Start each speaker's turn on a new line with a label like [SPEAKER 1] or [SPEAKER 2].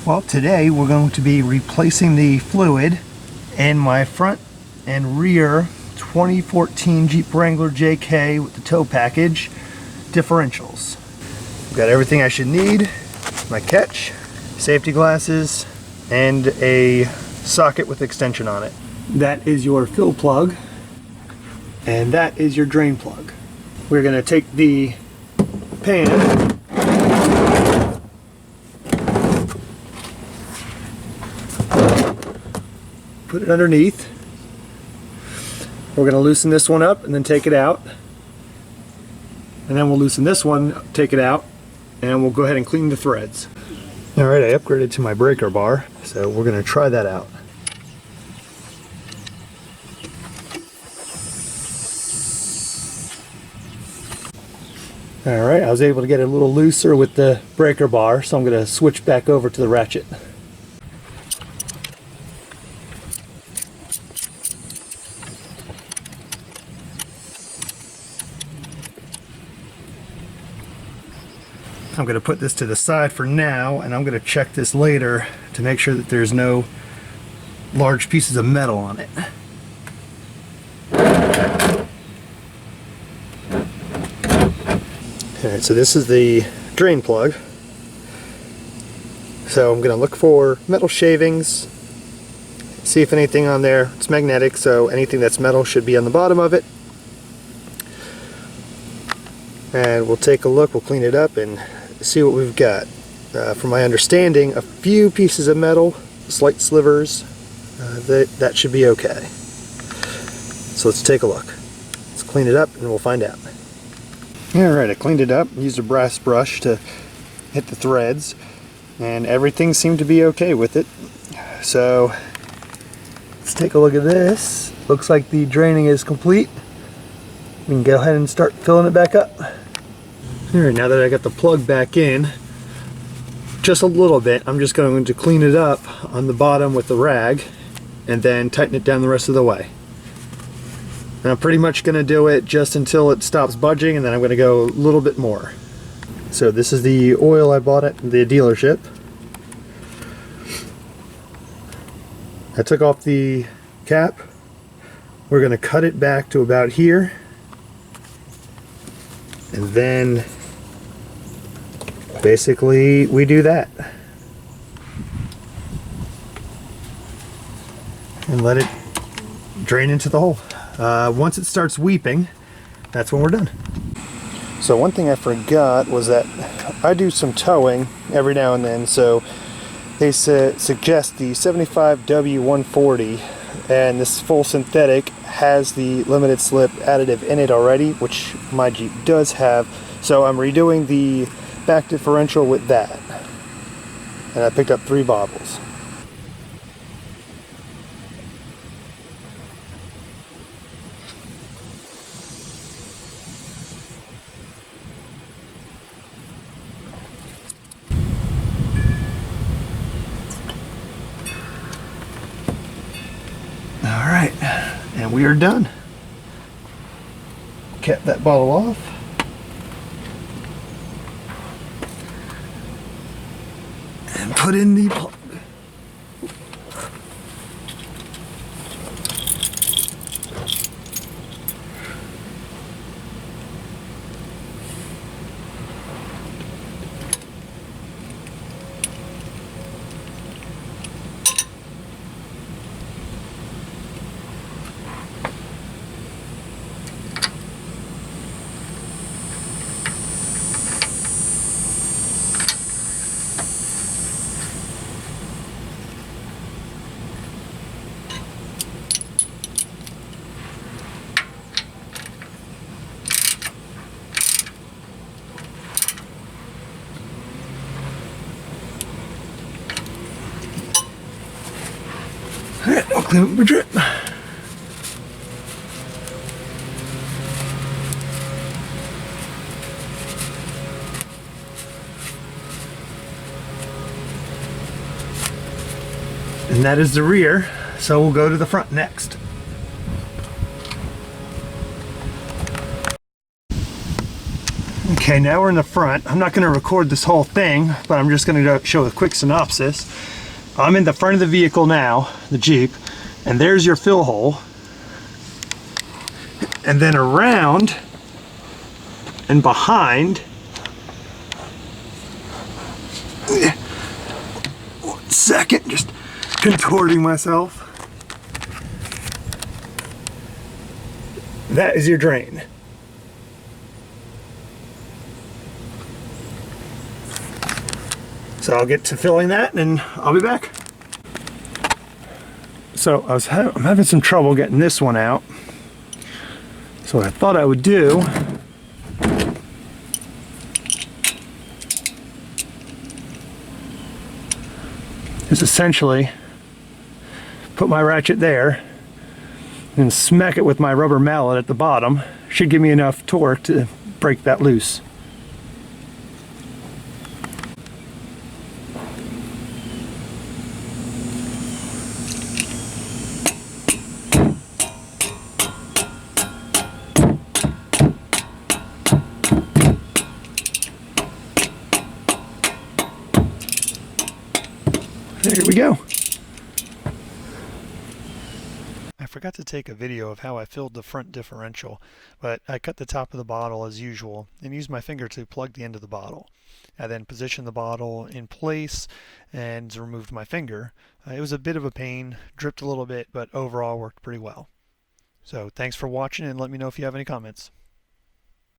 [SPEAKER 1] Well, today we're going to be replacing the fluid in my front and rear 2014 Jeep Wrangler JK with the tow package differentials. Got everything I should need: my catch, safety glasses, and a socket with extension on it. That is your fill plug, and that is your drain plug. We're going to take the pan, put it underneath. We're going to loosen this one up and then take it out. And then we'll loosen this one, take it out, and we'll go ahead and clean the threads. Alright, I upgraded to my breaker bar, so we're going to try that out. Alright, I was able to get it a little looser with the breaker bar, so I'm going to switch back over to the ratchet. I'm going to put this to the side for now, and I'm going to check this later to make sure that there's no large pieces of metal on it. Alright, so this is the drain plug. So I'm going to look for metal shavings, see if anything on there. It's magnetic, so anything that's metal should be on the bottom of it. And we'll take a look, we'll clean it up and see what we've got. From my understanding, a few pieces of metal, slight slivers, that should be okay. So let's take a look. Let's clean it up and we'll find out. Alright, I cleaned it up, used a brass brush to hit the threads, and everything seemed to be okay with it. So let's take a look at this. Looks like the draining is complete. We can go ahead and start filling it back up. Alright, now that I got the plug back in, just a little bit, I'm just going to clean it up on the bottom with the rag and then tighten it down the rest of the way. And I'm pretty much going to do it just until it stops budging, and then I'm going to go a little bit more. So this is the oil I bought at the dealership. I took off the cap. We're going to cut it back to about here. And then basically we do that and let it drain into the hole. Once it starts weeping, that's when we're done. So one thing I forgot was that I do some towing every now and then, so they suggest the 75W140, and this full synthetic has the limited slip additive in it already, which my Jeep does have. So I'm redoing the back differential with that, and I picked up 3 bottles. Alright, and we are done. Cap that bottle off. And put in the plug. Alright, I'll clean up my drip. And that is the rear, so we'll go to the front next. Okay, now we're in the front. I'm not going to record this whole thing, but I'm just going to show a quick synopsis. I'm in the front of the vehicle now, the Jeep, and there's your fill hole. And then around and behind, one second, just contorting myself. That is your drain. So I'll get to filling that and I'll be back. So I'm having some trouble getting this one out. So what I thought I would do is essentially put my ratchet there and smack it with my rubber mallet at the bottom. Should give me enough torque to break that loose. There we go. I forgot to take a video of how I filled the front differential, but I cut the top of the bottle as usual and used my finger to plug the end of the bottle. I then positioned the bottle in place and removed my finger. It was a bit of a pain, dripped a little bit, but overall worked pretty well. So thanks for watching and let me know if you have any comments.